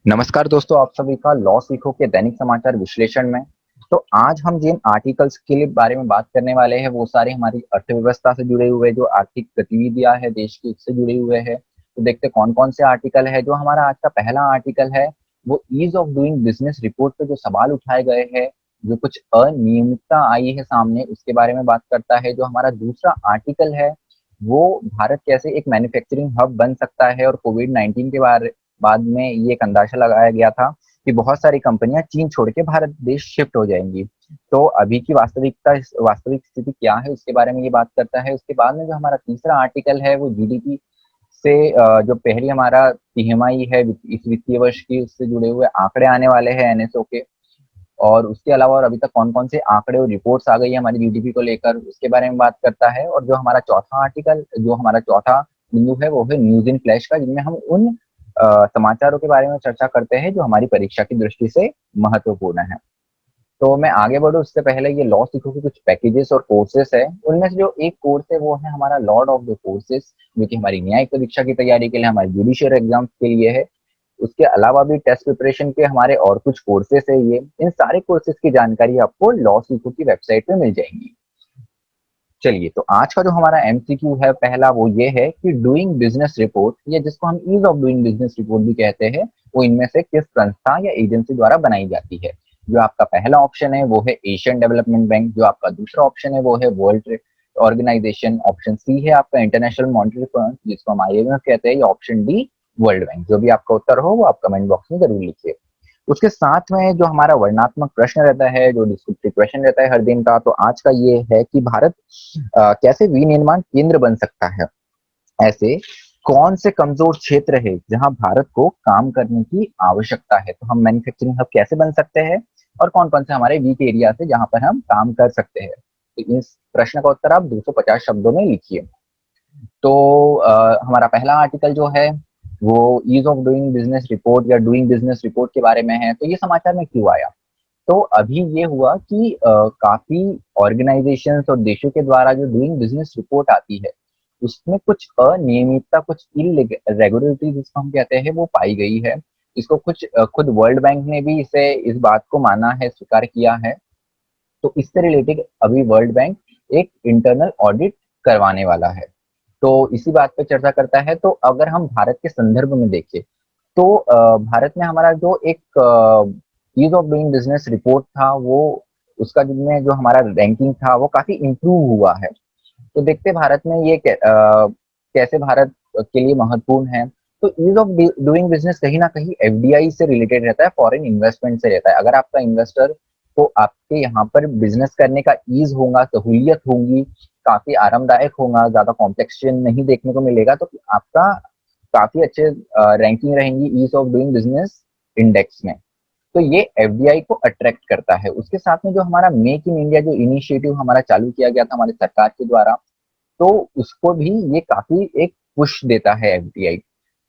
नमस्कार दोस्तों, आप सभी का लॉ सीखो के दैनिक समाचार विश्लेषण में। तो आज हम जिन आर्टिकल्स के लिए बारे में बात करने वाले हैं वो सारे हमारी अर्थव्यवस्था से जुड़े हुए जो आर्थिक गतिविधियां है देश की उससे जुड़े हुए हैं। तो देखते कौन कौन से आर्टिकल है। जो हमारा आज का पहला आर्टिकल है वो ease of doing business report पे जो सवाल उठाए गए हैं, जो कुछ अनियमितता आई है सामने, उसके बारे में बात करता है। जो हमारा दूसरा आर्टिकल है वो भारत कैसे एक मैन्युफैक्चरिंग हब बन सकता है, और कोविड-19 के बारे बाद में ये एक अंदाजा लगाया गया था कि बहुत सारी कंपनियां चीन छोड़ के भारत देश शिफ्ट हो जाएंगी। तो अभी की वास्तविक स्थिति क्या है उसके बारे में ये बात करता है। उसके बाद में जो हमारा तीसरा आर्टिकल है वो जीडीपी से जो पहली हमारा तिमाही है इस वित्तीय वर्ष की, उससे जुड़े हुए आंकड़े आने वाले हैं एनएसओ के। और उसके अलावा और अभी तक कौन कौन से आंकड़े और रिपोर्ट्स आ गई है हमारी जीडीपी को लेकर, उसके बारे में बात करता है। और जो हमारा चौथा बिंदु है वो है न्यूज इन फ्लैश का, जिनमें हम उन समाचारों के बारे में चर्चा करते हैं जो हमारी परीक्षा की दृष्टि से महत्वपूर्ण है। तो मैं आगे बढ़ूँ उससे पहले ये लॉ सीखो के कुछ पैकेजेस और कोर्सेस है। उनमें से जो एक कोर्स है वो है हमारा लॉर्ड ऑफ द कोर्सेस, जो कि हमारी न्यायिक परीक्षा की तैयारी के लिए, हमारे जुडिशियल एग्जाम्स के लिए है। उसके अलावा भी टेस्ट प्रिपरेशन के हमारे और कुछ कोर्सेस है। ये इन सारे कोर्सेज की जानकारी आपको लॉ सीखो की वेबसाइट पे मिल जाएंगी। चलिए, तो आज का जो हमारा एमसीक्यू है पहला वो ये है कि डूइंग बिजनेस रिपोर्ट, या जिसको हम ease of doing business report भी कहते हैं, वो इनमें से किस संस्था या एजेंसी द्वारा बनाई जाती है। जो आपका पहला ऑप्शन है वो है एशियन डेवलपमेंट बैंक। जो आपका दूसरा ऑप्शन है वो है world trade organisation. Option C है आपका इंटरनेशनल मॉनिटरी फंड, जिसको हम आईएमएफ कहते हैं। या ऑप्शन डी वर्ल्ड बैंक। जो भी आपका उत्तर हो वो आप कमेंट बॉक्स में जरूर लिखिए। उसके साथ में जो हमारा वर्णनात्मक प्रश्न रहता है, जो डिस्क्रिप्टिव क्वेश्चन रहता है हर दिन का, तो आज का ये है कि भारत कैसे विनिर्माण केंद्र बन सकता है। ऐसे कौन से कमजोर क्षेत्र है जहां भारत को काम करने की आवश्यकता है। तो हम मैन्युफैक्चरिंग हब कैसे बन सकते हैं, और कौन कौन से हमारे वीक एरिया है जहां पर हम काम कर सकते हैं। तो इस प्रश्न का उत्तर आप 250 शब्दों में लिखिए। तो हमारा पहला आर्टिकल जो है वो ease of doing business report या डूइंग बिजनेस रिपोर्ट के बारे में है। तो ये समाचार में क्यों आया? तो अभी ये हुआ कि काफी ऑर्गेनाइजेशंस और देशों के द्वारा जो डूइंग बिजनेस रिपोर्ट आती है उसमें कुछ अनियमितता, कुछ इरेगुलरिटी जिसको हम कहते हैं वो पाई गई है। इसको कुछ खुद वर्ल्ड बैंक ने भी इसे इस बात को माना है, स्वीकार किया है। तो इससे रिलेटेड अभी वर्ल्ड बैंक एक इंटरनल ऑडिट करवाने वाला है। तो इसी बात पे चर्चा करता है। तो अगर हम भारत के संदर्भ में देखें तो भारत में हमारा जो एक ease of doing business report था वो, उसका जिनमें जो हमारा रैंकिंग था वो काफी इम्प्रूव हुआ है। तो देखते भारत में ये कैसे भारत के लिए महत्वपूर्ण है। तो ईज ऑफ डूइंग बिजनेस कहीं ना कहीं एफडीआई से रिलेटेड रहता है, फॉरेन इन्वेस्टमेंट से रहता है। अगर आपका इन्वेस्टर को आपके यहाँ पर बिजनेस करने का ईज होगा, सहूलियत होगी, काफी आरामदायक होगा, ज्यादा कॉम्प्लेक्शन नहीं देखने को मिलेगा, तो आपका काफी अच्छे रैंकिंग रहेंगी ease of doing business index में। तो ये एफडीआई को अट्रैक्ट करता है। उसके साथ में जो हमारा मेक इन इंडिया जो इनिशिएटिव हमारा चालू किया गया था हमारी सरकार के द्वारा, तो उसको भी ये काफी एक पुश देता है एफडीआई।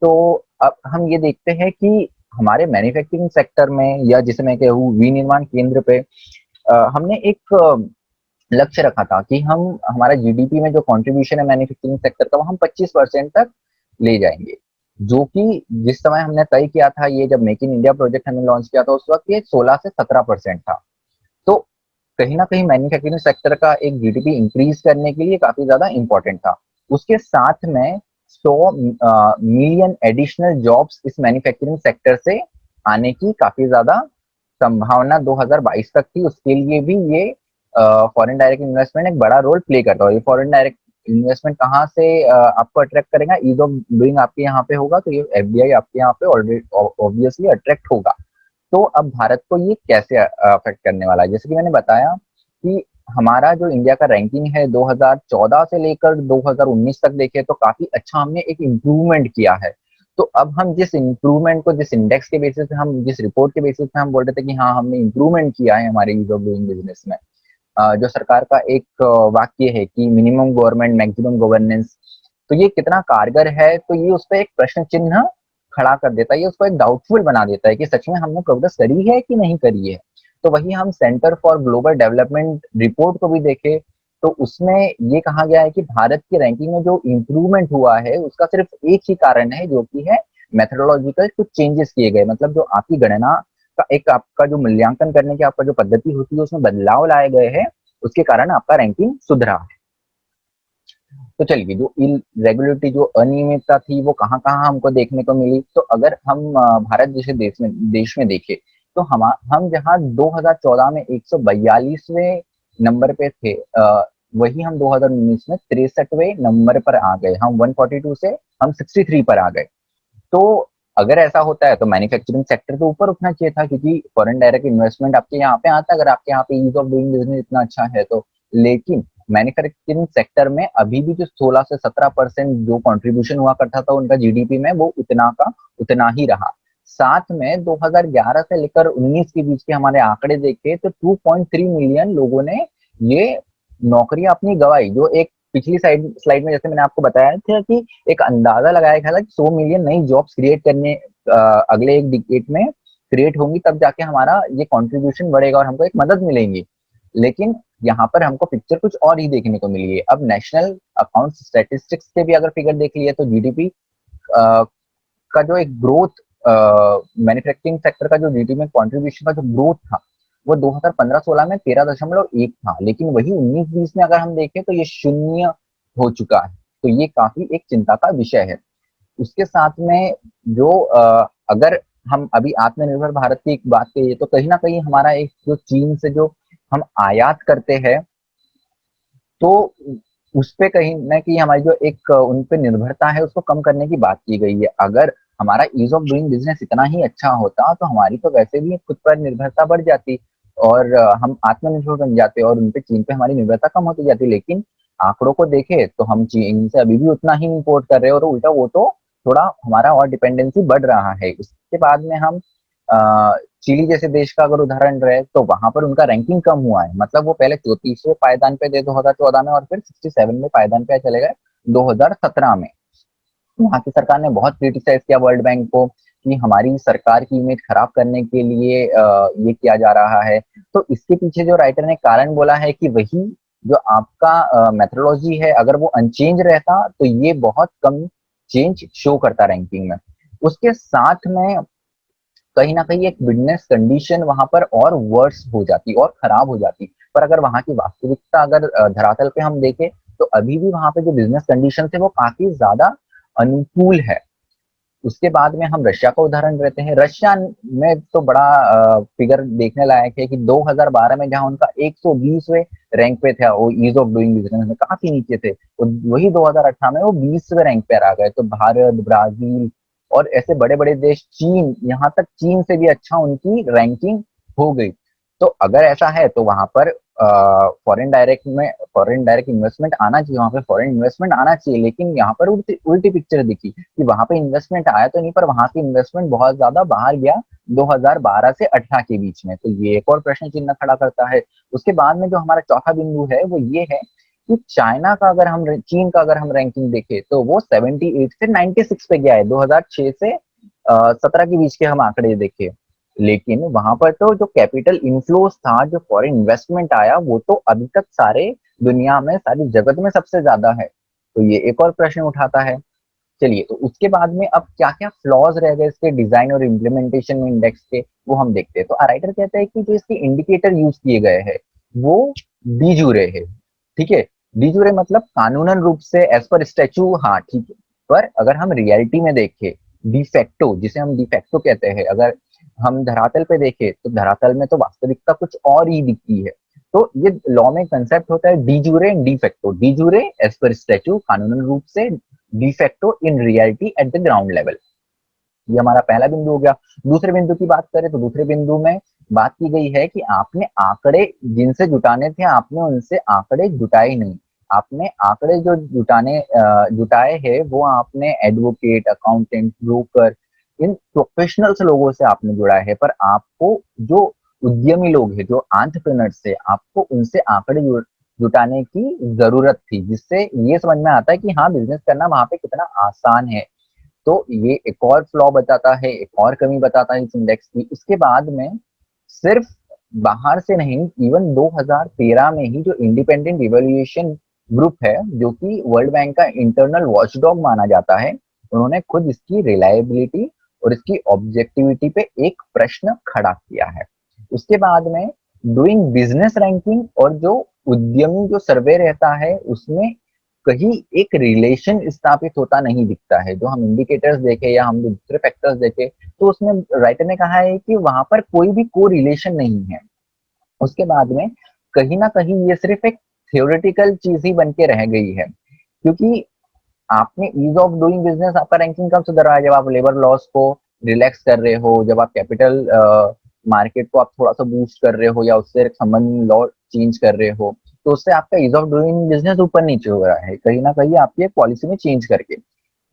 तो अब हम ये देखते हैं कि हमारे मैन्युफैक्चरिंग सेक्टर में, या जिसे मैं कहूँ विनिर्माण केंद्र पे, हमने एक लक्ष्य रखा था कि हम हमारा जीडीपी में जो कंट्रीब्यूशन है मैन्युफैक्चरिंग सेक्टर का वो हम 25% तक ले जाएंगे। जो कि जिस समय हमने तय किया था, ये जब मेक इन इंडिया प्रोजेक्ट हमने लॉन्च किया था उस वक्त ये 16 से 17% था। तो कहीं ना कहीं मैन्युफैक्चरिंग सेक्टर का एक जीडीपी इंक्रीज करने के लिए काफी ज्यादा इंपॉर्टेंट था। उसके साथ में 100 मिलियन एडिशनल जॉब्स इस मैन्युफैक्चरिंग सेक्टर से आने की काफी ज्यादा संभावना 2022 तक थी। उसके लिए भी ये फॉरेन डायरेक्ट इन्वेस्टमेंट एक बड़ा रोल प्ले करता है। ये फॉरेन डायरेक्ट इन्वेस्टमेंट कहाँ से आपको अट्रैक्ट करेगा? ईज ऑफ डूइंग आपके यहाँ पे होगा तो ये एफडीआई आपके यहाँ पे ऑलरेडी ऑब्वियसली अट्रैक्ट होगा। तो अब भारत को ये कैसे अफेक्ट करने वाला है? जैसे कि मैंने बताया कि हमारा जो इंडिया का रैंकिंग है 2014 से लेकर 2019 तक देखे तो काफी अच्छा हमने एक इम्प्रूवमेंट किया है। तो अब हम जिस इम्प्रूवमेंट को, जिस इंडेक्स के बेसिस पे, हम जिस रिपोर्ट के बेसिस पे हम बोल रहे थे कि हाँ हमने इम्प्रूवमेंट किया है हमारे ईज ऑफ डूइंग बिजनेस में, जो सरकार का एक वाक्य है कि मिनिमम गवर्नमेंट मैक्सिमम गवर्नेंस, तो ये कितना कारगर है? तो ये उस पर एक प्रश्न चिन्ह खड़ा कर देता है, ये उसको एक डाउटफुल बना देता है कि सच में हमने प्रोग्रेस करी है कि नहीं करी है। तो वही हम centre for global development report को भी देखें तो उसमें ये कहा गया है कि भारत की रैंकिंग में जो इम्प्रूवमेंट हुआ है उसका सिर्फ एक ही कारण है, जो कि है मेथोडोलॉजिकल कुछ चेंजेस किए गए, मतलब जो आपकी गणना का एक आपका जो मूल्यांकन करने की आपका जो पद्धति होती है उसमें बदलाव लाए गए हैं, उसके कारण आपका रैंकिंग सुधरा है। तो चलिए, जो इरेगुलरिटी, जो अनियमितता थी वो कहाँ-कहाँ हमको देखने को मिली, तो अगर हम भारत जैसे देश में देखें, तो हम जहाँ 2014 में 142वें नंबर पे थे, वही हम 2019 में 63वें नंबर पर आ गए। हम 142 से हम 63 पर आ गए। तो अगर ऐसा होता है तो मैन्युफैक्चरिंग सेक्टर तो ऊपर उठना चाहिए था, क्योंकि फॉरेन डायरेक्ट इन्वेस्टमेंट आपके यहाँ पे आता है, अगर आपके यहाँ पे ईज ऑफ डूइंग बिजनेस इतना अच्छा है तो। लेकिन मैन्युफैक्चरिंग सेक्टर में अभी भी जो 16 से 17% जो कंट्रीब्यूशन हुआ करता था उनका जीडीपी में, वो उतना का उतना ही रहा। साथ में 2011 से लेकर 19 के बीच के हमारे आंकड़े देखे तो 2.3 मिलियन लोगों ने ये नौकरियां अपनी गंवाई। जो एक पिछली स्लाइड में जैसे मैंने आपको बताया था कि एक अंदाजा लगाया गया था कि 100 मिलियन नई जॉब्स क्रिएट करने अगले एक डिकेड में क्रिएट होंगी, तब जाके हमारा ये कंट्रीब्यूशन बढ़ेगा और हमको एक मदद मिलेंगी। लेकिन यहाँ पर हमको पिक्चर कुछ और ही देखने को मिली है। अब नेशनल अकाउंट स्टैटिस्टिक्स के भी अगर फिगर देख लिए तो जीडीपी का जो एक ग्रोथ, मैन्युफैक्चरिंग सेक्टर का जो जीडीपी में कंट्रीब्यूशन का जो ग्रोथ था वो 2015-16 में 13.1 था, लेकिन वही 19-20 में अगर हम देखें तो ये शून्य हो चुका है। तो ये काफी एक चिंता का विषय है। उसके साथ में जो अगर हम अभी आत्मनिर्भर भारत की एक बात करिए तो कहीं ना कहीं हमारा एक जो चीन से जो हम आयात करते हैं, तो उस पे कहीं ना कहीं हमारी जो एक उन पे निर्भरता है उसको कम करने की बात की गई है। अगर हमारा ईज ऑफ डूइंग बिजनेस इतना ही अच्छा होता तो हमारी तो वैसे भी खुद पर निर्भरता बढ़ जाती और हम आत्मनिर्भर बन जाते और उन पे चीन पे हमारी निर्भरता कम होती जाती। लेकिन आंकड़ों को देखे तो हम चीन से अभी भी उतना ही इम्पोर्ट कर रहे हैं और उल्टा वो तो थोड़ा हमारा और डिपेंडेंसी बढ़ रहा है। उसके बाद में हम चिली जैसे देश का अगर उदाहरण रहे तो वहां पर उनका रैंकिंग कम हुआ है, मतलब वो पहले 34वें पायदान पे थे 2014 में और फिर 67वें पायदान पे चले गए 2017 में। वहां की सरकार ने बहुत क्रिटिसाइज किया वर्ल्ड बैंक को कि हमारी सरकार की इमेज खराब करने के लिए ये किया जा रहा है। तो इसके पीछे जो राइटर ने कारण बोला है कि वही जो आपका मेथोडोलॉजी है, अगर वो अनचेंज रहता तो ये बहुत कम चेंज शो करता रैंकिंग में। उसके साथ में कहीं ना कहीं एक बिजनेस कंडीशन वहां पर और वर्स हो जाती और खराब हो जाती। पर अगर वहां की वास्तविकता अगर धरातल पे हम देखें तो अभी भी वहां पे जो बिजनेस कंडीशन है वो काफी ज्यादा अनुकूल है। उसके बाद में हम रशिया का उदाहरण लेते हैं। रशिया में तो बड़ा फिगर देखने लायक है कि 2012 में जहां उनका 120वें रैंक पे था वो ईज ऑफ डूइंग बिजनेस में, काफी नीचे थे, वही 2018 में वो 20वें रैंक पे आ गए। तो भारत, ब्राजील और ऐसे बड़े बड़े देश, चीन, यहाँ तक चीन से भी अच्छा उनकी रैंकिंग हो गई। तो अगर ऐसा है तो वहां पर फॉरेन डायरेक्ट इन्वेस्टमेंट आना चाहिए, वहां पे फॉरेन इन्वेस्टमेंट आना चाहिए। लेकिन यहाँ पर उल्टी उल्टी पिक्चर दिखी कि वहां पे इन्वेस्टमेंट आया तो नहीं, पर वहां की इन्वेस्टमेंट बहुत ज्यादा बाहर गया 2012 से 18 के बीच में। तो ये एक और प्रश्न चिन्ह खड़ा करता है। उसके बाद में जो हमारा चौथा बिंदु है वो ये है कि चीन का अगर हम रैंकिंग देखें तो वो 78 से 96 पे गया है 2006 से 17 के बीच के हम आंकड़े देखें। लेकिन वहां पर तो जो कैपिटल इनफ्लोस था, जो फॉरेन इन्वेस्टमेंट आया, वो तो अभी तक सारे दुनिया में, सारी जगत में सबसे ज्यादा है। तो ये एक और प्रश्न उठाता है। चलिए, तो उसके बाद में अब क्या क्या फ्लॉज रह गए इसके डिजाइन और इम्प्लीमेंटेशन में इंडेक्स के, वो हम देखते हैं। तो राइटर कहता है कि जो इसके इंडिकेटर यूज किए गए हैं वो डीजूरे है। ठीक है, डीजूरे मतलब कानूनन रूप से एज पर स्टैचू, हाँ ठीक है। पर अगर हम रियलिटी में देखें, डिफेक्टो, जिसे हम डिफेक्टो कहते हैं, अगर हम धरातल पे देखें तो धरातल में तो वास्तविकता कुछ और ही दिखती है। तो ये लॉ में कंसेप्ट होता है de jure and de facto. De jure as per statute, कानूनन रूप से, de facto in reality at the ground level. ये हमारा पहला बिंदु हो गया। दूसरे बिंदु की बात करें तो दूसरे बिंदु में बात की गई है कि आपने आंकड़े जिनसे जुटाने थे आपने उनसे आंकड़े जुटाए नहीं। आपने आंकड़े जो जुटाए हैं वो आपने एडवोकेट, अकाउंटेंट, ब्रोकर, इन प्रोफेशनल्स लोगों से आपने जुड़ा है। पर आपको जो उद्यमी लोग हैं, जो एंटरप्रेन्योर्स है, आपको उनसे आंकड़े जुटाने की जरूरत थी, जिससे ये समझ में आता है कि हाँ, बिजनेस करना वहां पे कितना आसान है। तो ये एक और फ्लॉ बताता है, एक और कमी बताता है इस इंडेक्स की। उसके बाद में सिर्फ बाहर से नहीं, इवन 2013 में ही जो इंडिपेंडेंट इवेल्युएशन ग्रुप है, जो कि वर्ल्ड बैंक का इंटरनल वॉचडॉग माना जाता है, उन्होंने खुद इसकी रिलायबिलिटी और इसकी ऑब्जेक्टिविटी पे एक प्रश्न खड़ा किया है। उसके बाद में डूइंग बिजनेस रैंकिंग और जो उद्यमी जो सर्वे रहता है उसमें कहीं एक रिलेशन स्थापित होता नहीं दिखता है। जो हम इंडिकेटर्स देखे या हम दूसरे फैक्टर्स देखे तो उसमें राइटर ने कहा है कि वहां पर कोई भी को रिलेशन नहीं है। उसके बाद में कहीं ना कहीं ये सिर्फ एक थियोरेटिकल चीज ही बन के रह गई है, क्योंकि आपने ईज ऑफ डूइंग बिजनेस आपका रैंकिंग कब सुधर रहा है? जब आप लेबर लॉस को रिलैक्स कर रहे हो, जब आप कैपिटल मार्केट को आप थोड़ा सा बूस्ट कर रहे हो या उससे संबंध लॉ चेंज कर रहे हो, तो उससे आपका ईज ऑफ डूइंग बिजनेस ऊपर नीचे हो रहा है कहीं ना कहीं आपकी पॉलिसी में चेंज करके।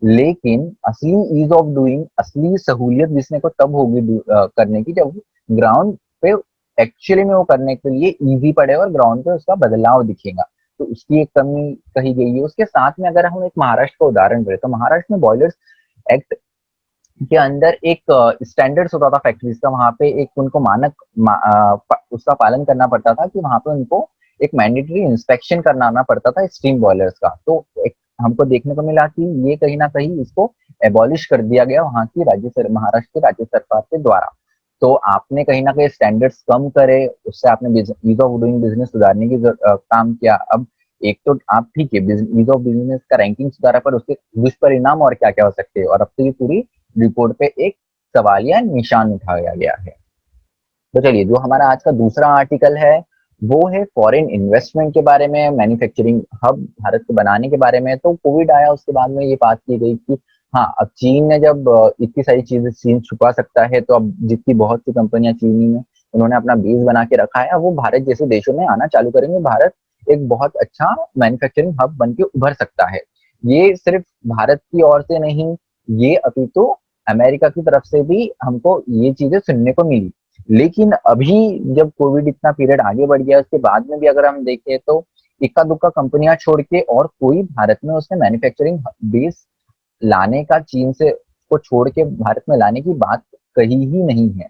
लेकिन असली ईज ऑफ डूइंग, असली सहूलियत जिसने को तब होगी करने की जब ग्राउंड पे एक्चुअली में वो करने के लिए इजी पड़े और ग्राउंड पे उसका बदलाव दिखेगा। तो उसकी एक कमी कही गई है। उसके साथ में अगर हम एक महाराष्ट्र का उदाहरण करें तो महाराष्ट्र में बॉयलर्स एक्ट के अंदर एक स्टैंडर्ड्स होता था फैक्ट्रीज का। वहां पे एक उनको मानक उसका पालन करना पड़ता था कि वहां पे उनको एक मैंडेटरी इंस्पेक्शन कराना पड़ता था स्टीम बॉयलर्स का। तो एक हमको देखने को मिला कि ये कहीं ना कहीं इसको एबॉलिश कर दिया गया वहां की महाराष्ट्र की राज्य सरकार के द्वारा। तो आपने कहीं ना कहीं स्टैंडर्ड्स कम करे, उससे आपने ईज ऑफ डूइंग बिजनेस सुधारने की काम किया। अब एक तो आप ठीक है ईज ऑफ बिजनेस का रैंकिंग सुधारा, पर उसके दुष्परिणाम और क्या क्या हो सकते हैं, और अब तो ये पूरी रिपोर्ट पे एक सवाल या निशान उठाया गया है। तो चलिए, जो हमारा आज का दूसरा आर्टिकल है वो है फॉरेन इन्वेस्टमेंट के बारे में, मैन्युफैक्चरिंग हब भारत को बनाने के बारे में। तो कोविड आया उसके बाद में ये बात की गई कि हाँ, अब चीन ने जब इतनी सारी चीजें चीन छुपा सकता है, तो अब जितनी बहुत सी कंपनियां चीनी में उन्होंने अपना बेस बना के रखा है, अब वो भारत जैसे देशों में आना चालू करेंगे। भारत एक बहुत अच्छा मैन्युफैक्चरिंग हब बन के उभर सकता है। ये सिर्फ भारत की ओर से नहीं, ये अभी तो अमेरिका की तरफ से भी हमको ये चीजें सुनने को मिली। लेकिन अभी जब कोविड इतना पीरियड आगे बढ़ गया उसके बाद में भी अगर हम देखें तो इक्का दुक्का कंपनियां छोड़ के और कोई भारत में उसने मैन्युफैक्चरिंग बेस लाने का, चीन से को छोड़ के भारत में लाने की बात कही ही नहीं है।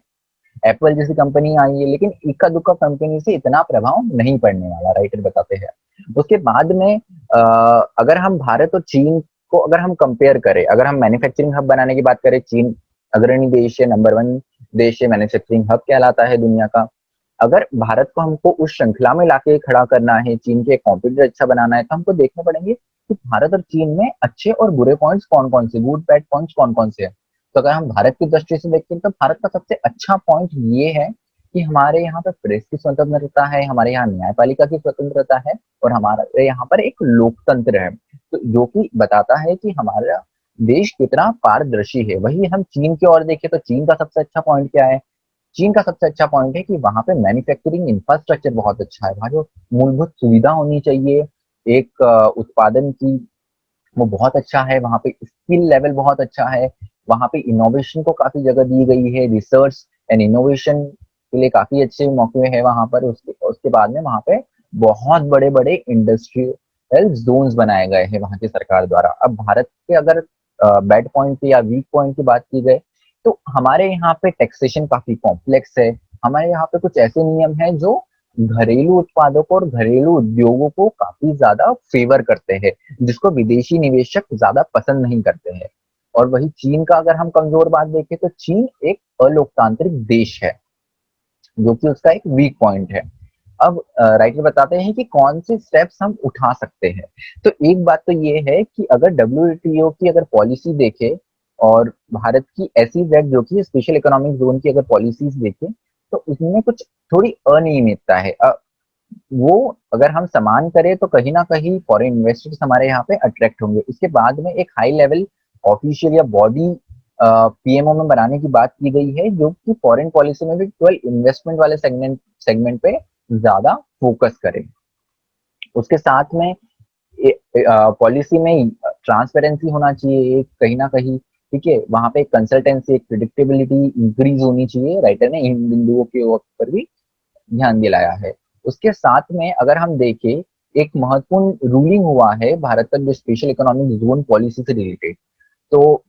एप्पल जैसी कंपनी आई है, लेकिन इक्का दुक्का कंपनी से इतना प्रभाव नहीं पड़ने वाला, राइटर बताते हैं। उसके बाद में अगर हम भारत और चीन को अगर हम कंपेयर करें, अगर हम मैन्युफैक्चरिंग हब बनाने की बात करें, चीन अग्रणी देश है, नंबर 1 देश है, मैन्युफैक्चरिंग हब कहलाता है दुनिया का। अगर भारत को हमको उस श्रृंखला में लाके खड़ा करना है, चीन के कॉम्पिटिटर अच्छा बनाना है, तो हमको देखना पड़ेंगे कि भारत और चीन में अच्छे और बुरे पॉइंट्स कौन कौन से, गुड बैड पॉइंट्स कौन कौन से हैं। तो अगर हम भारत की दृष्टि से देखते हैं तो भारत का सबसे अच्छा पॉइंट ये है कि हमारे यहाँ पे प्रेस की स्वतंत्रता है, हमारे यहाँ न्यायपालिका की स्वतंत्रता है, और हमारे यहाँ पर एक लोकतंत्र है, तो जो कि बताता है कि हमारा देश कितना पारदर्शी है। वही हम चीन की ओर देखें तो चीन का सबसे अच्छा पॉइंट क्या है? चीन का सबसे अच्छा पॉइंट है कि वहां पे मैन्युफैक्चरिंग इंफ्रास्ट्रक्चर बहुत अच्छा है। वहां जो मूलभूत सुविधा होनी चाहिए एक उत्पादन की, वो बहुत अच्छा है। वहां पे स्किल लेवल बहुत अच्छा है। वहां पे इनोवेशन को काफी जगह दी गई है, रिसर्च एंड इनोवेशन के लिए काफी अच्छे मौके हैं वहां पर। उसके बाद में वहां पे बहुत बड़े बड़े इंडस्ट्रियल जोन्स बनाए गए हैं वहां की सरकार द्वारा। अब भारत के अगर बैड पॉइंट या वीक पॉइंट की बात की जाए तो हमारे यहाँ पे टैक्सेशन काफी कॉम्प्लेक्स है। हमारे यहाँ पे कुछ ऐसे नियम हैं जो घरेलू उत्पादों को और घरेलू उद्योगों को काफी ज्यादा फेवर करते हैं, जिसको विदेशी निवेशक ज्यादा पसंद नहीं करते हैं। और वही चीन का अगर हम कमजोर बात देखें तो चीन एक अलोकतांत्रिक देश है, जो कि उसका एक वीक पॉइंट है। अब राइटर बताते हैं कि कौन से स्टेप्स हम उठा सकते हैं। तो एक बात तो ये है कि अगर डब्ल्यूटीओ की अगर पॉलिसी देखे और भारत की ऐसी जो कि स्पेशल इकोनॉमिक जोन की अगर पॉलिसीज देखे, तो उसमें कुछ थोड़ी अनियमितता है। वो अगर हम समान करें तो कहीं ना कहीं फॉरेन इन्वेस्टर्स हमारे यहाँ पे अट्रैक्ट होंगे। उसके बाद में एक हाई लेवल ऑफिशियल या बॉडी पीएमओ में बनाने की बात की गई है, जो कि फॉरेन पॉलिसी में भी केवल इन्वेस्टमेंट वाले सेगमेंट पे ज्यादा फोकस करे। उसके साथ में पॉलिसी में ट्रांसपेरेंसी होना चाहिए एक कहीं ना कहीं, ठीक है। वहां पे कंसल्टेंसी, एक प्रिडिक्टेबिलिटी इंक्रीज होनी चाहिए। राइटर ने इन बिंदुओं के ऊपर भी ध्यान दिलाया है। उसके साथ में अगर हम देखें, एक महत्वपूर्ण रूलिंग हुआ है भारत तक जो स्पेशल इकोनॉमिक जोन पॉलिसी से रिलेटेड। तो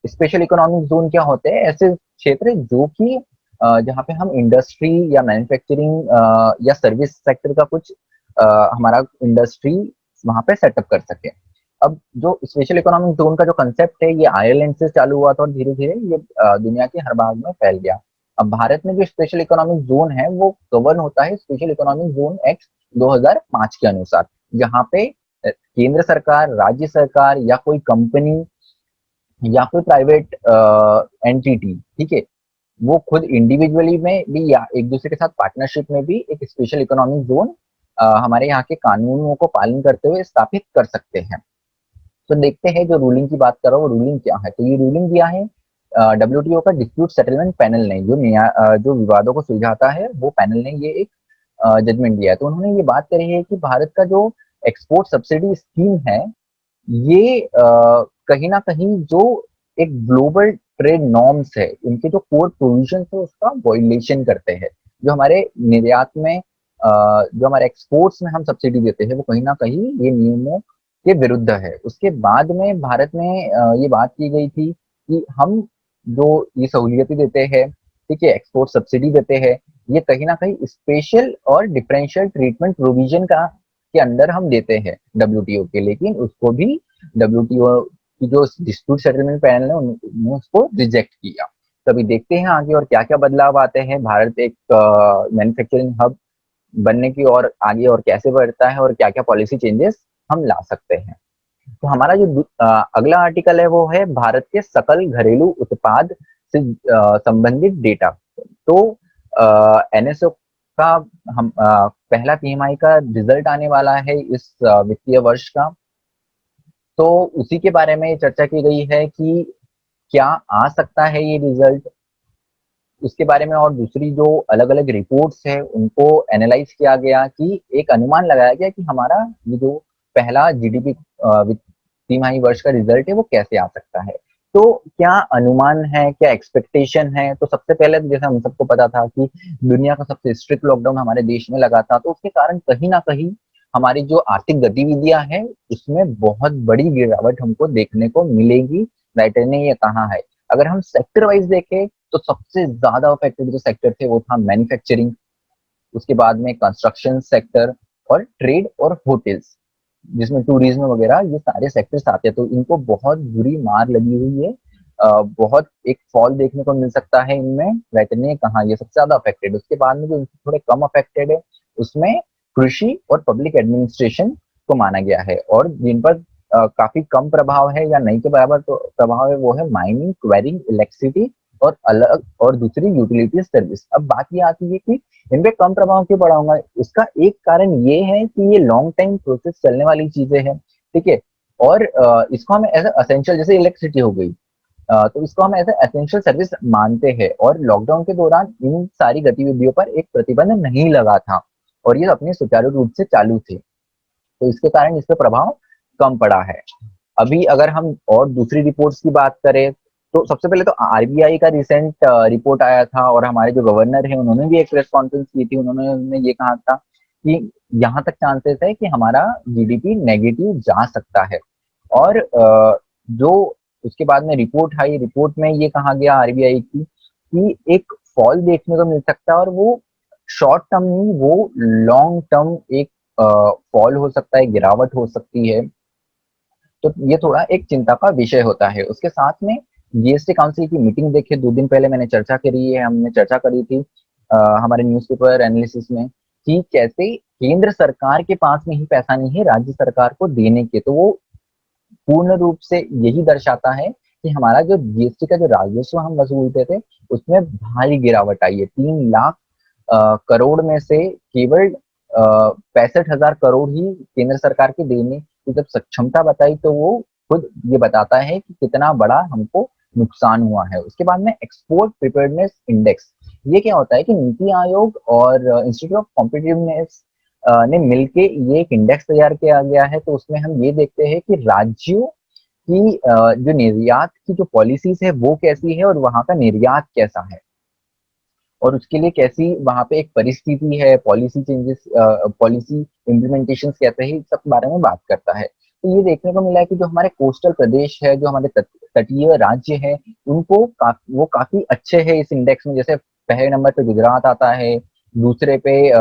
स्पेशल इकोनॉमिक जोन क्या होते हैं? ऐसे क्षेत्र जो कि जहाँ पे हम इंडस्ट्री या मैन्युफैक्चरिंग या सर्विस सेक्टर का कुछ हमारा इंडस्ट्री वहां पे सेटअप कर सके। अब जो स्पेशल इकोनॉमिक जोन का जो कंसेप्ट है ये आयरलैंड से चालू हुआ था और धीरे धीरे ये दुनिया के हर भाग में फैल गया। अब भारत में जो स्पेशल इकोनॉमिक जोन है वो गवर्न होता है स्पेशल इकोनॉमिक जोन एक्ट 2005 के अनुसार, जहाँ पे केंद्र सरकार, राज्य सरकार या कोई कंपनी या कोई प्राइवेट एंटिटी, ठीक है, वो खुद इंडिविजुअली में भी या एक दूसरे के साथ पार्टनरशिप में भी एक स्पेशल इकोनॉमिक जोन हमारे यहाँ के कानूनों को पालन करते हुए स्थापित कर सकते हैं। तो देखते हैं जो रूलिंग की बात कर रहा हूँ वो रूलिंग क्या है। तो ये रूलिंग दिया है डब्ल्यूटीओ का डिस्प्यूट सेटलमेंट पैनल ने, जो विवादों को सुलझाता है वो पैनल ने ये एक जजमेंट दिया है। तो उन्होंने ये बात करी है कि भारत का जो एक्सपोर्ट सब्सिडी स्कीम है ये कहीं ना कहीं जो एक ग्लोबल ट्रेड नॉर्म्स है, उनके जो कोर प्रोविजन है उसका वॉयलेशन करते हैं। जो हमारे निर्यात में जो हमारे एक्सपोर्ट्स में हम सब्सिडी देते हैं वो कहीं ना कहीं ये नियमों के विरुद्ध है। उसके बाद में भारत में ये बात की गई थी कि हम जो ये सहूलियतें देते हैं, ठीक है, एक्सपोर्ट सब्सिडी देते हैं, ये कहीं ना कहीं स्पेशल और डिफरेंशियल ट्रीटमेंट प्रोविजन का के अंदर हम देते हैं डब्ल्यूटीओ के, लेकिन उसको भी डब्ल्यूटीओ की जो डिस्प्यूट सेटलमेंट पैनल है उन्होंने उसको रिजेक्ट किया। तो अभी देखते हैं आगे और क्या क्या बदलाव आते हैं। भारत एक मैन्युफैक्चरिंग हब बनने की और आगे और कैसे बढ़ता है और क्या क्या पॉलिसी चेंजेस हम ला सकते हैं। तो हमारा जो अगला आर्टिकल है वो है भारत के सकल घरेलू उत्पाद से संबंधित डेटा। तो एनएसओ का हम पहला पीएमआई का रिजल्ट आने वाला है इस वित्तीय वर्ष का। तो उसी के बारे में चर्चा की गई है कि क्या आ सकता है ये रिजल्ट, उसके बारे में और दूसरी जो अलग अलग रिपोर्ट्स है उनको एनालाइज किया गया कि एक अनुमान लगाया गया कि हमारा ये जो पहला जीडीपी तिमाही वर्ष का रिजल्ट है वो कैसे आ सकता है। तो क्या अनुमान है, क्या एक्सपेक्टेशन है। तो सबसे पहले तो जैसा हम सबको पता था कि दुनिया का सबसे स्ट्रिक्ट लॉकडाउन हमारे देश में लगा था, तो उसके कारण कहीं ना कहीं हमारी जो आर्थिक गतिविधियां हैं उसमें बहुत बड़ी गिरावट हमको देखने को मिलेगी। राइटर ने ये कहा है। अगर हम सेक्टर वाइज देखें तो सबसे ज्यादा अफेक्टेड जो सेक्टर थे वो था मैन्युफैक्चरिंग, उसके बाद में कंस्ट्रक्शन सेक्टर और ट्रेड और होटल्स, जिसमें टूरिज्म वगैरह ये सारे सेक्टर्स आते हैं। तो इनको बहुत बुरी मार लगी हुई है। बहुत एक फॉल देखने को मिल सकता है इनमें। राइटर ने कहा ये सबसे ज्यादा अफेक्टेड। उसके बाद में जो थोड़े कम अफेक्टेड है उसमें कृषि और पब्लिक एडमिनिस्ट्रेशन को माना गया है, और जिन पर काफी कम प्रभाव है या नहीं के बराबर तो प्रभाव है वो है माइनिंग, क्वेरिंग, इलेक्ट्रिसिटी और अलग और दूसरी यूटिलिटी सर्विस। अब बात ये आती है कि इन पे कम प्रभाव क्यों पड़ा होगा। इसका एक कारण ये है कि ये लॉन्ग टाइम प्रोसेस चलने वाली चीजें हैं, ठीक है, और इसको हम एज असेंशियल, जैसे इलेक्ट्रिसिटी हो गई, तो इसको हम एज एसेंशियल सर्विस मानते हैं। और लॉकडाउन के दौरान इन सारी गतिविधियों पर एक प्रतिबंध नहीं लगा था और ये अपने सुचारू रूप से चालू थे, तो इसके कारण इस पर प्रभाव कम पड़ा है। अभी अगर हम और दूसरी रिपोर्ट्स की बात करें तो सबसे पहले तो आरबीआई का रिसेंट रिपोर्ट आया था और हमारे जो गवर्नर है उन्होंने भी एक प्रेस कॉन्फ्रेंस की थी। उन्होंने ये कहा था कि यहाँ तक चांसेस है कि हमारा जीडीपी नेगेटिव जा सकता है। और जो उसके बाद में रिपोर्ट आई, रिपोर्ट में ये कहा गया आरबीआई की कि एक फॉल देखने को मिल सकता है और वो शॉर्ट टर्म नहीं, वो लॉन्ग टर्म एक फॉल हो सकता है, गिरावट हो सकती है। तो ये थोड़ा एक चिंता का विषय होता है। उसके साथ में जीएसटी काउंसिल की मीटिंग देखिए, 2 दिन पहले मैंने चर्चा करी है, हमने चर्चा करी थी हमारे न्यूज़पेपर एनालिसिस में कि कैसे केंद्र सरकार के पास में ही पैसा नहीं है राज्य सरकार को देने के। तो वो पूर्ण रूप से यही दर्शाता है कि हमारा जो जीएसटी का जो राजस्व हम वसूलते थे उसमें भारी गिरावट आई है। 3 लाख करोड़ में से केवल 65,000 करोड़ ही केंद्र सरकार के देने की जब सक्षमता बताई तो वो खुद ये बताता है कि कितना बड़ा हमको नुकसान हुआ है। उसके बाद में एक्सपोर्ट प्रिपेयर्डनेस इंडेक्स, ये क्या होता है कि नीति आयोग और इंस्टीट्यूट ऑफ कॉम्पिटिटिवनेस ने मिलके ये एक इंडेक्स तैयार किया गया है। तो उसमें हम ये देखते हैं कि राज्यों की जो निर्यात की जो पॉलिसीज है वो कैसी है और वहां का निर्यात कैसा है और उसके लिए कैसी वहां पे एक परिस्थिति है, पॉलिसी चेंजेस, पॉलिसी इम्प्लीमेंटेशन कैसे है, सब बारे में बात करता है। तो ये देखने को मिला है कि जो हमारे कोस्टल प्रदेश है, जो हमारे तटीय राज्य है, उनको वो काफी अच्छे है इस इंडेक्स में। जैसे पहले नंबर पे गुजरात आता है, दूसरे पे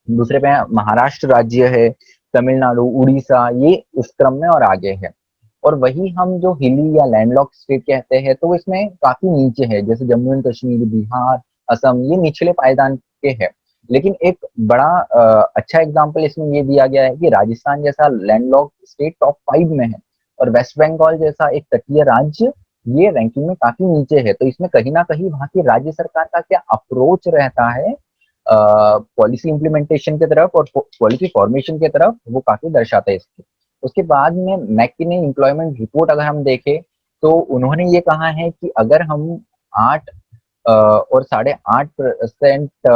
दूसरे पे महाराष्ट्र राज्य है, तमिलनाडु, उड़ीसा, ये उस क्रम में और आगे है। और वही हम जो हिली या लैंडलॉक्ड स्टेट कहते हैं तो इसमें काफी नीचे है, जैसे जम्मू एंड कश्मीर, बिहार, असम, ये निचले पायदान के है। लेकिन एक बड़ा अच्छा एग्जाम्पल इसमें ये दिया गया है कि राजस्थान जैसा लैंडलॉक्ड स्टेट टॉप 5 में है, और वेस्ट बंगाल जैसा एक तटीय राज्य ये रैंकिंग में काफी नीचे है। तो इसमें कहीं ना कहीं वहां की राज्य सरकार का क्या अप्रोच रहता है पॉलिसी इंप्लीमेंटेशन की तरफ और पॉलिसी फॉर्मेशन की तरफ, वो काफी दर्शाता है इसको। उसके बाद में मैकिने एम्प्लॉयमेंट रिपोर्ट अगर हम देखें तो उन्होंने ये कहा है कि अगर हम 8 और 8.5%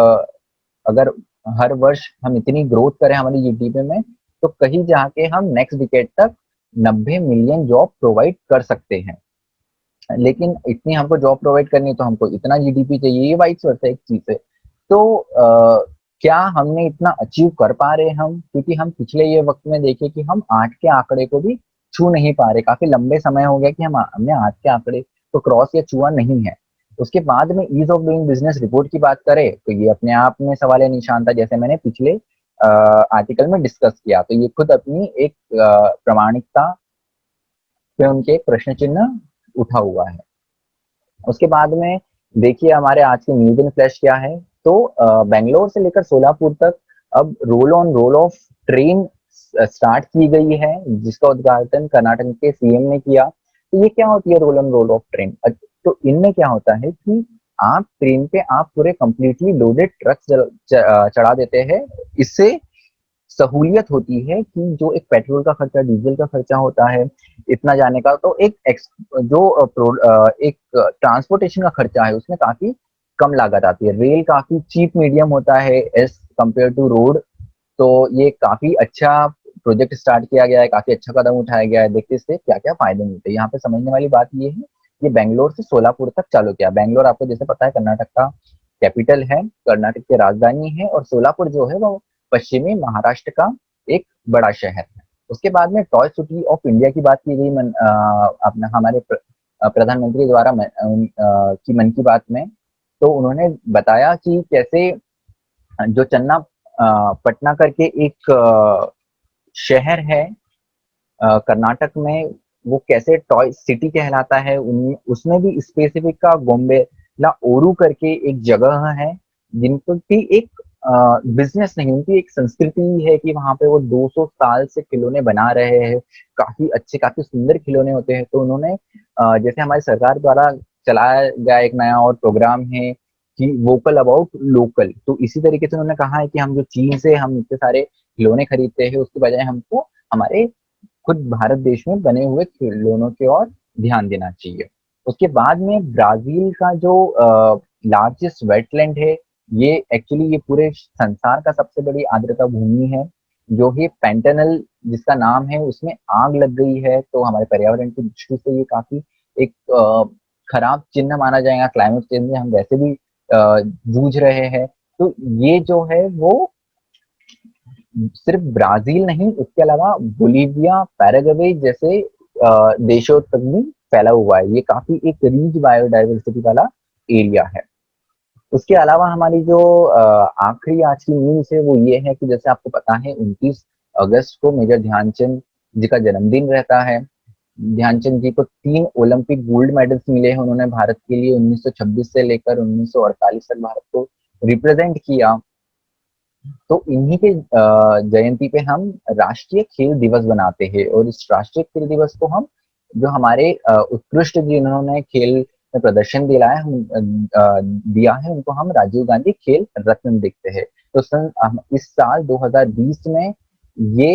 अगर हर वर्ष हम इतनी ग्रोथ करें हमारी जीडीपी में, तो कहीं जाके हम नेक्स्ट डिकेड तक 90 मिलियन जॉब प्रोवाइड कर सकते हैं। लेकिन इतनी हमको जॉब प्रोवाइड करनी है तो हमको इतना जीडीपी चाहिए, ये वाइस वर्सा एक चीज है। तो क्या हमने इतना अचीव कर पा रहे हम, क्योंकि हम पिछले ये वक्त में देखे कि हम 8 के आंकड़े को भी छू नहीं पा रहे, काफी लंबे समय हो गया कि हमने 8 के आंकड़े तो क्रॉस या छुआ नहीं है। उसके बाद में ease of doing business report की बात करें तो ये अपने आप में सवाल निशान था, जैसे मैंने पिछले आर्टिकल में डिस्कस किया। तो ये खुद अपनी एक प्रामाणिकता पे उनके एक प्रश्न चिन्ह उठा हुआ है। उसके बाद में देखिए हमारे आज के न्यूज इन फ्लैश क्या है। तो बेंगलोर से लेकर सोलापुर तक अब roll on roll of train start की गई है, जिसका उद्घाटन कर्नाटक के सीएम ने किया। तो ये क्या होती है roll on roll of train? तो इनमें क्या होता है कि आप ट्रेन पे आप पूरे कंप्लीटली लोडेड ट्रक चढ़ा देते हैं। इससे सहूलियत होती है कि जो एक पेट्रोल का खर्चा, डीजल का खर्चा होता है इतना जाने का, तो एक ट्रांसपोर्टेशन का खर्चा है उसमें काफी कम लागत आती है। रेल काफी चीप मीडियम होता है एज कंपेयर टू रोड। तो ये काफी अच्छा प्रोजेक्ट स्टार्ट किया गया है, काफी अच्छा कदम उठाया गया है। देखते इससे क्या क्या फायदे मिलते हैं। यहाँ पे समझने वाली बात ये है, ये बेंगलोर से सोलापुर तक चालू किया। बेंगलोर आपको जैसे पता है कर्नाटक का कैपिटल है, कर्नाटक की राजधानी है, और सोलापुर जो है वो पश्चिमी महाराष्ट्र का एक बड़ा शहर है। उसके बाद में टॉय सिटी ऑफ इंडिया की बात की गई अपना हमारे प्रधानमंत्री द्वारा की मन की बात में। तो उन्होंने बताया कि कैसे जो चन्ना पटना करके एक शहर है कर्नाटक में, वो कैसे टॉय सिटी कहलाता है। उसमें भी स्पेसिफिक का गोम्बे ला ओरू करके एक जगह है, जिनको की एक बिजनेस नहीं, उनकी एक संस्कृति है कि वहां पे वो 200 साल से खिलौने बना रहे हैं। काफी अच्छे, काफी सुंदर खिलौने होते हैं। तो उन्होंने जैसे हमारी सरकार द्वारा चलाया गया एक नया और प्रोग्राम है कि वोकल अबाउट लोकल, तो इसी तरीके से उन्होंने कहा है कि हम जो चीन से हम इतने सारे खिलौने खरीदते हैं उसके बजाय हमको हमारे खुद भारत देश में बने हुए खिलौनों की ओर ध्यान देना चाहिए। उसके बाद में ब्राजील का जो लार्जेस्ट वेटलैंड है, ये एक्चुअली ये पूरे संसार का सबसे बड़ी आर्द्रता भूमि है, जो है पैंटेनल जिसका नाम है, उसमें आग लग गई है। तो हमारे पर्यावरण की दृष्टि से ये काफी एक खराब चिन्ह माना जाएगा। क्लाइमेट चेंज में हम वैसे भी जूझ रहे हैं। तो ये जो है वो सिर्फ ब्राजील नहीं, उसके अलावा बोलीविया, पैराग्वे जैसे देशों तक भी फैला हुआ है। ये काफी एक रिच बायोडाइवर्सिटी वाला एरिया है। उसके अलावा हमारी जो आखिरी आज की न्यूज है वो ये है कि जैसे आपको पता है 29 अगस्त को मेजर ध्यानचंद जी का जन्मदिन रहता है। ध्यानचंद जी को 3 ओलंपिक गोल्ड मेडल्स मिले हैं। उन्होंने भारत के लिए 1926 से लेकर 1948 तक भारत को रिप्रेजेंट किया। तो इन्हीं के जयंती पे हम राष्ट्रीय खेल दिवस बनाते हैं, और इस राष्ट्रीय खेल दिवस को हम जो हमारे उत्कृष्ट जिन्होंने खेल में प्रदर्शन दिलाया दिया है, उनको हम राजीव गांधी खेल रत्न देखते हैं। तो इस साल 2020 में ये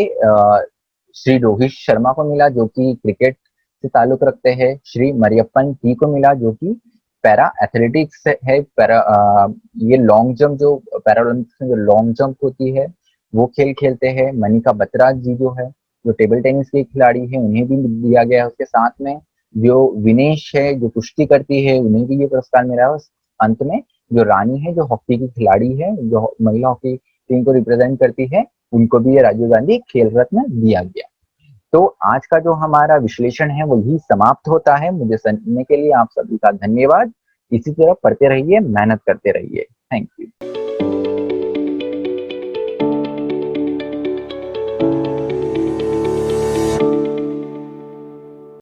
श्री रोहित शर्मा को मिला जो कि क्रिकेट से ताल्लुक रखते हैं। श्री मरियप्पन टी को मिला जो कि पैरा एथलेटिक्स है। ये लॉन्ग जंप, जो पैरालंपिक्स में जो लॉन्ग जंप होती है वो खेल खेलते हैं। मनिका बत्रा जी जो है, जो टेबल टेनिस के खिलाड़ी है, उन्हें भी दिया गया है। उसके साथ में जो विनेश है जो कुश्ती करती है, उन्हें भी ये पुरस्कार मिला है। अंत में जो रानी है जो हॉकी की खिलाड़ी है, जो महिला हॉकी टीम को रिप्रेजेंट करती है, उनको भी ये राजीव गांधी खेल रत्न दिया गया। तो आज का जो हमारा विश्लेषण है वो यही समाप्त होता है। मुझे सुनने के लिए आप सभी का धन्यवाद। इसी तरह पढ़ते रहिए, मेहनत करते रहिए। Thank you.